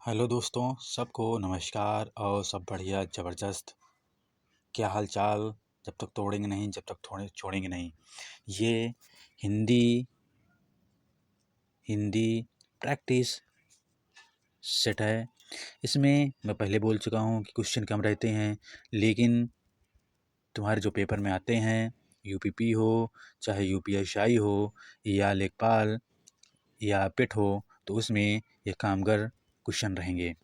Hello दोस्तों, सबको नमस्कार और सब बढ़िया ज़बरदस्त। क्या हाल चाल? जब तक तोड़ेंगे नहीं, जब तक छोड़ेंगे नहीं। ये हिंदी हिंदी प्रैक्टिस सेट है। इसमें मैं पहले बोल चुका हूँ कि क्वेश्चन कम रहते हैं, लेकिन तुम्हारे जो पेपर में आते हैं, यूपीपी हो चाहे यूपीएसआई हो या लेखपाल या पिट हो, तो उसमें ये कामगर क्वेश्चन रहेंगे।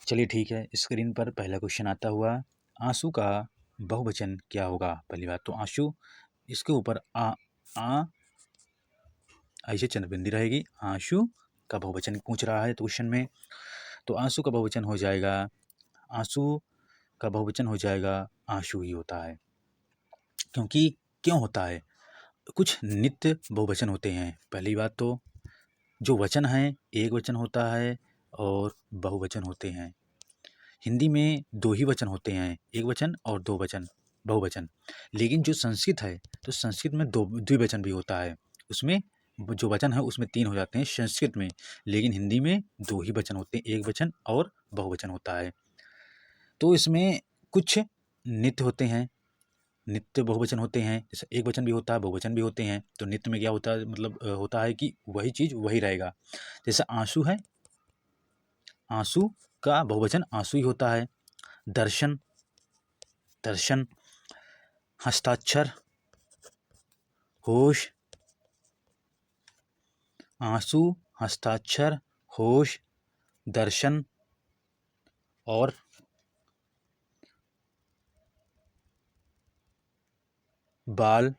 चलिए ठीक है, स्क्रीन पर पहला क्वेश्चन आता हुआ, आंसू का बहुवचन क्या होगा? पहली बात तो आंसू, इसके ऊपर आ ऐसे चंद्रबिंदी रहेगी। आंसू का बहुवचन पूछ रहा है तो क्वेश्चन में, तो आंसू का बहुवचन हो जाएगा, आंसू का बहुवचन हो जाएगा आंसू ही होता है। क्योंकि क्यों होता है? कुछ नित्य बहुवचन होते हैं। पहली बात तो जो वचन है एक वचन होता है और बहुवचन होते हैं। हिंदी में दो ही वचन होते हैं, एक वचन और दो वचन, बहुवचन। लेकिन जो संस्कृत है, तो संस्कृत में दो द्विवचन भी होता है। उसमें जो वचन है उसमें तीन हो जाते हैं संस्कृत में, लेकिन हिंदी में दो ही वचन होते हैं, एक वचन और बहुवचन होता है। तो इसमें कुछ नित्य होते हैं, नित्य बहुवचन होते हैं, जैसे एक वचन भी होता है बहुवचन भी होते हैं। तो नित्य में क्या होता है, मतलब होता है कि वही चीज़ वही रहेगा। जैसे आंसू है, आंसू का बहुवचन आंसू ही होता है। दर्शन, दर्शन। हस्ताक्षर, होश, आंसू, हस्ताक्षर, होश, दर्शन। और बाल,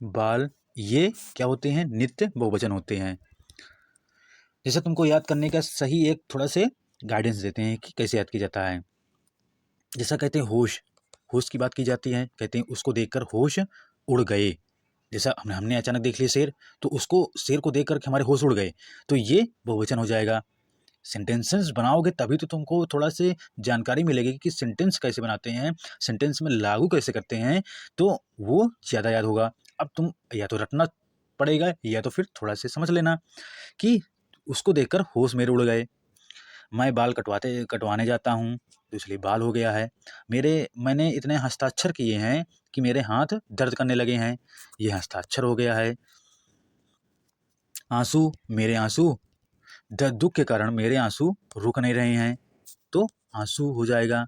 बाल। ये क्या होते हैं? नित्य बहुवचन होते हैं। जैसे तुमको याद करने का सही एक थोड़ा से गाइडेंस देते हैं कि कैसे याद किया जाता है। जैसा कहते हैं होश, होश की बात की जाती है, कहते हैं उसको देखकर होश उड़ गए। जैसा हमने अचानक देख लिया शेर, तो उसको शेर को देख करके हमारे होश उड़ गए, तो ये बहुवचन हो जाएगा। सेंटेंसेस बनाओगे तभी तो तुमको थोड़ा से जानकारी मिलेगी कि सेंटेंस कैसे बनाते हैं, सेंटेंस में लागू कैसे करते हैं, तो वो ज़्यादा याद होगा। अब तुम या तो रटना पड़ेगा या तो फिर थोड़ा से समझ लेना कि उसको देखकर होश मेरे उड़ गए। मैं बाल कटवाने जाता हूँ, तो इसलिए बाल हो गया है। मैंने इतने हस्ताक्षर किए हैं कि मेरे हाथ दर्द करने लगे हैं, ये हस्ताक्षर हो गया है। आंसू, मेरे आंसू, दुख के कारण मेरे आंसू रुक नहीं रहे हैं, तो आंसू हो जाएगा।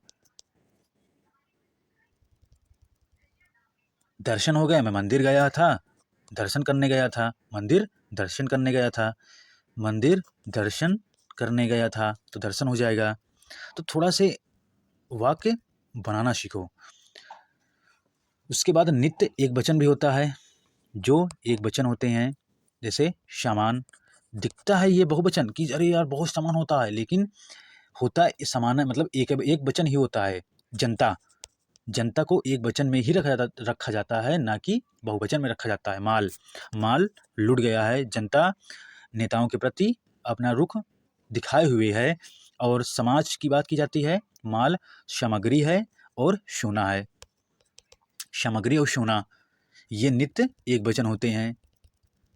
दर्शन हो गया, मैं मंदिर गया था, दर्शन करने गया था, मंदिर दर्शन करने गया था, मंदिर दर्शन करने गया था, तो दर्शन हो जाएगा। तो थोड़ा से वाक्य बनाना सीखो। उसके बाद नित्य एक वचन भी होता है, जो एक वचन होते हैं, जैसे सामान। दिखता है ये बहुवचन कि अरे यार बहुत सामान होता है, लेकिन होता समान है, मतलब एक एक वचन ही होता है। जनता, जनता को एक वचन में ही रखा जाता है, ना कि बहुवचन में रखा जाता है। माल, माल लूट गया है। जनता नेताओं के प्रति अपना रुख दिखाए हुए है। और समाज की बात की जाती है, माल सामग्री है और सोना है। सामग्री और सोना ये नित्य एक वचन होते हैं।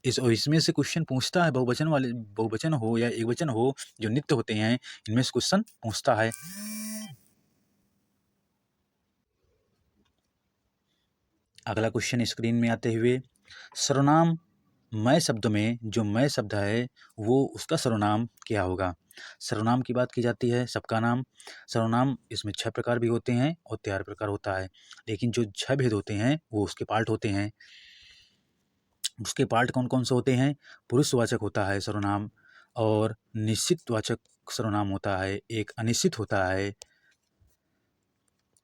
इसमें से क्वेश्चन पूछता है, बहुवचन वाले, बहुवचन हो या एक वचन हो, जो नित्य होते हैं, इनमें से क्वेश्चन पूछता है। अगला क्वेश्चन स्क्रीन में आते हुए, सर्वनाम मैं शब्द में जो मैं शब्द है वो उसका सर्वनाम क्या होगा? सर्वनाम की बात की जाती है, सबका नाम। सर्वनाम इसमें 6 प्रकार भी होते हैं और 13 प्रकार होता है, लेकिन जो 6 भेद होते हैं वो उसके पार्ट होते हैं। उसके पार्ट कौन कौन से होते हैं? पुरुषवाचक होता है सर्वनाम, और निश्चितवाचक सर्वनाम होता है, एक अनिश्चित होता है,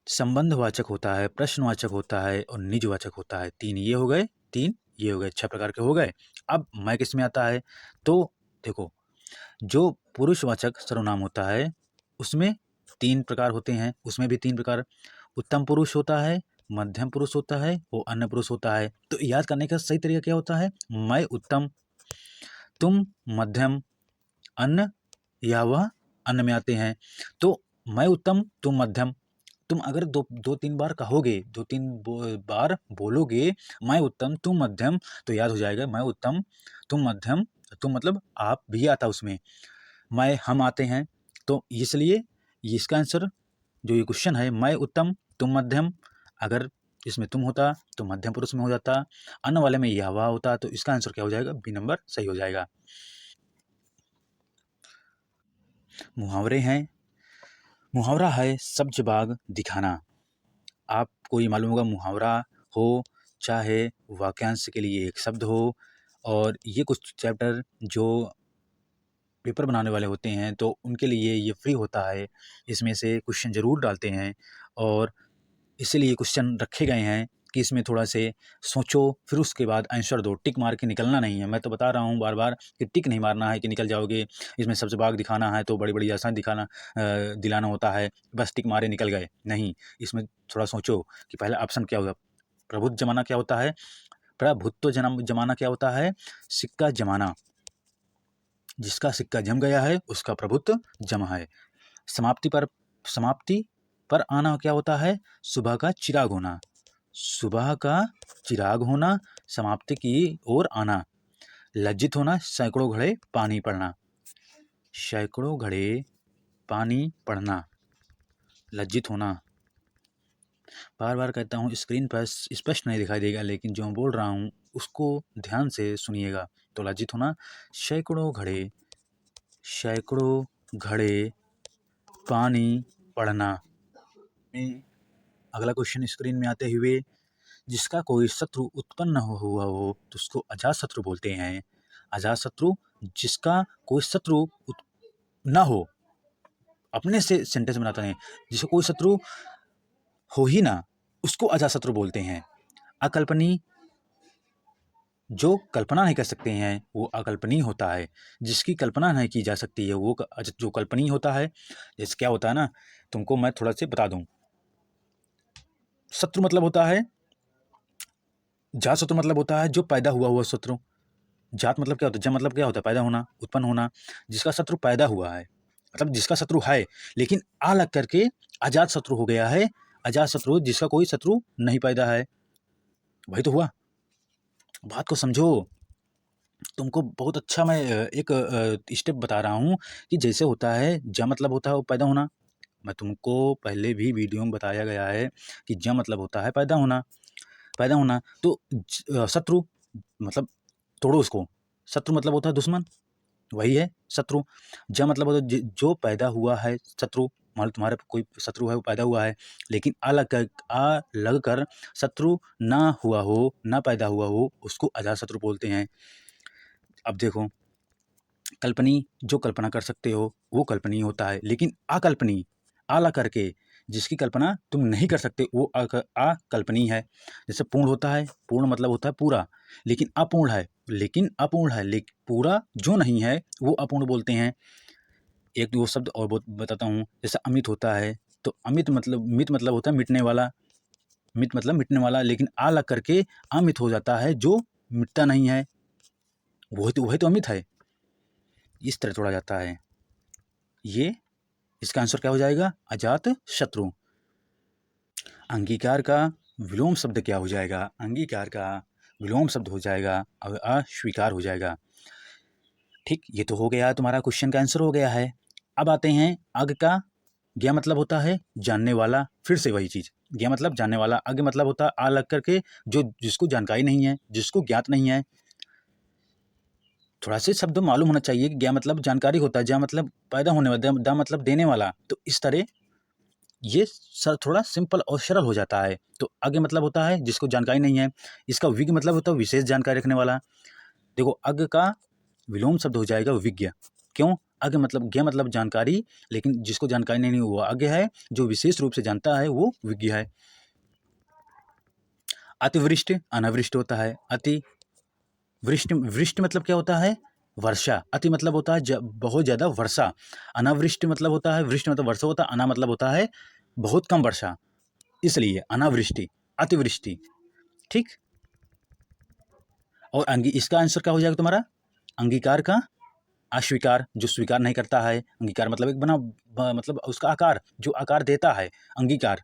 संबंधवाचक होता है, प्रश्नवाचक होता है और निजवाचक होता है। 3 ये हो गए, 3 ये हो गए, 6 प्रकार के हो गए। अब मैं किस में आता है? तो देखो, जो पुरुषवाचक सर्वनाम होता है उसमें 3 प्रकार होते हैं, उसमें भी 3 प्रकार। उत्तम पुरुष होता है, मध्यम पुरुष होता है और अन्य पुरुष होता है। तो याद करने का सही तरीका क्या होता है? मैं उत्तम, तुम मध्यम, अन्य या वह अन्य में आते हैं। तो मैं उत्तम, तुम मध्यम। तुम अगर दो तीन बार कहोगे, बार बोलोगे मैं उत्तम तुम मध्यम, तो याद हो जाएगा मैं उत्तम तुम मध्यम। तुम मतलब आप भी आता उसमें, मैं, हम आते हैं, तो इसलिए इसका आंसर जो ये क्वेश्चन है, मैं उत्तम तुम मध्यम, अगर इसमें तुम होता तो मध्यम पुरुष में हो जाता, अन्न वाले में यह वह होता, तो इसका आंसर क्या हो जाएगा, बी नंबर सही हो जाएगा। मुहावरे हैं, मुहावरा है सब्ज बाग दिखाना। आपको ये मालूम होगा मुहावरा हो चाहे वाक्यांश के लिए एक शब्द हो, और ये कुछ चैप्टर जो पेपर बनाने वाले होते हैं तो उनके लिए ये फ्री होता है, इसमें से क्वेश्चन ज़रूर डालते हैं, और इसीलिए क्वेश्चन रखे गए हैं कि इसमें थोड़ा से सोचो, फिर उसके बाद आंसर दो, टिक मार के निकलना नहीं है। मैं तो बता रहा हूँ बार बार कि टिक नहीं मारना है कि निकल जाओगे, इसमें सबसे भाग दिखाना है तो बड़ी बड़ी आसान दिलाना होता है, बस टिक मारे निकल गए, नहीं। इसमें थोड़ा सोचो कि पहला ऑप्शन क्या होगा, प्रभुत्व जमाना क्या होता है, प्रभुत्व जमाना क्या होता है, सिक्का जमाना, जिसका सिक्का जम गया है उसका प्रभुत्व जमा है। समाप्ति पर आना क्या होता है, सुबह का चिराग होना, सुबह का चिराग होना, समाप्ति की ओर आना। लज्जित होना, सैकड़ों घड़े पानी पड़ना, सैकड़ों घड़े पानी पड़ना, लज्जित होना। बार बार कहता हूँ, स्क्रीन पर स्पष्ट नहीं दिखाई देगा, लेकिन जो मैं बोल रहा हूँ उसको ध्यान से सुनिएगा। तो लज्जित होना, सैकड़ों घड़े पानी पड़ना। अगला क्वेश्चन स्क्रीन में आते हुए, जिसका कोई शत्रु उत्पन्न हुआ हो तो उसको अजातशत्रु बोलते हैं। अजातशत्रु, जिसका कोई शत्रु ना हो, अपने से सेंटेंस बनाता है, जिसका कोई शत्रु हो ही ना, उसको अजातशत्रु बोलते हैं। अकल्पनीय, जो कल्पना नहीं कर सकते हैं वो अकल्पनीय होता है, जिसकी कल्पना नहीं की जा सकती है वो जो कल्पनीय होता है। जैसे क्या होता है ना, तुमको मैं थोड़ा से बता दूं, शत्रु मतलब होता है, जात शत्रु मतलब होता है जो पैदा हुआ शत्रु। जात मतलब क्या होता है, जब मतलब क्या होता है, पैदा होना, उत्पन्न होना। जिसका शत्रु पैदा हुआ है, मतलब जिसका शत्रु है लेकिन आ लग करके अजात शत्रु हो गया है। अजात शत्रु, जिसका कोई शत्रु नहीं पैदा है, वही तो हुआ। बात को समझो, तुमको बहुत अच्छा मैं एक स्टेप बता रहा हूँ कि जैसे होता है ज मतलब होता है वो पैदा होना। मैं तुमको पहले भी वीडियो में बताया गया है कि ज मतलब होता है पैदा होना, पैदा होना। तो शत्रु मतलब तोड़ो उसको, शत्रु मतलब होता है दुश्मन, वही है शत्रु। ज मतलब होता है जो पैदा हुआ है शत्रु, मान लो तुम्हारे कोई शत्रु है वो पैदा हुआ है, लेकिन आ लग कर शत्रु ना हुआ हो, ना पैदा हुआ हो, उसको अजात शत्रु बोलते हैं। अब देखो, कल्पनीय, जो कल्पना कर सकते हो वो कल्पनीय होता है, लेकिन अकल्पनीय, आला करके जिसकी कल्पना तुम नहीं कर सकते वो अकल्पनीय है। जैसे पूर्ण होता है, पूर्ण मतलब होता है पूरा, लेकिन अपूर्ण है, लेकिन पूरा जो नहीं है वो अपूर्ण बोलते हैं। एक दो शब्द और बताता हूँ, जैसे अमित होता है, तो मित मतलब होता है मिटने वाला, मित मतलब मिटने वाला, लेकिन आ लग करके अमित हो जाता है जो मिटता नहीं है, वही तो अमित है। इस तरह तोड़ा जाता है ये। इसका आंसर क्या हो जाएगा, अजात शत्रु। अंगीकार का विलोम शब्द क्या हो जाएगा, अंगीकार का विलोम शब्द हो जाएगा अस्वीकार हो जाएगा। ठीक, ये तो हो गया, तुम्हारा क्वेश्चन का आंसर हो गया है। अब आते हैं अग का। ज्ञ मतलब होता है जानने वाला, फिर से वही चीज, ज्ञ मतलब जानने वाला, अग मतलब होता है आ लग करके जो जिसको जानकारी नहीं है, जिसको ज्ञात नहीं है। थोड़ा से शब्द मालूम होना चाहिए कि ज्ञ मतलब जानकारी होता है, ज्ञ मतलब पैदा होने वाला, दा मतलब देने वाला। तो इस तरह ये थोड़ा सिंपल और सरल हो जाता है। तो आगे मतलब होता है जिसको जानकारी नहीं है, इसका विज्ञ मतलब होता है विशेष जानकारी रखने वाला। देखो, अग का विलोम शब्द हो जाएगा विज्ञ। क्यों, अग मतलब ज्ञ मतलब जानकारी, लेकिन जिसको जानकारी नहीं वो अज्ञ है, जो विशेष रूप से जानता है वो विज्ञ है। अतिवृष्टि अनावृष्टि होता है, अति वृष्टि मतलब क्या होता है, वर्षा। अति मतलब होता है बहुत ज्यादा वर्षा। अनावृष्टि मतलब होता है, वृष्टि मतलब वर्षा होता है, अना मतलब होता है बहुत कम वर्षा, इसलिए अनावृष्टि, अतिवृष्टि। ठीक, और इसका आंसर क्या हो जाएगा तुम्हारा, अंगीकार का अस्वीकार, जो स्वीकार नहीं करता है। अंगीकार मतलब एक मतलब उसका आकार, जो आकार देता है, अंगीकार,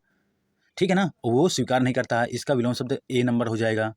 ठीक है ना, वो स्वीकार नहीं करता है। इसका विलोम शब्द ए नंबर हो जाएगा।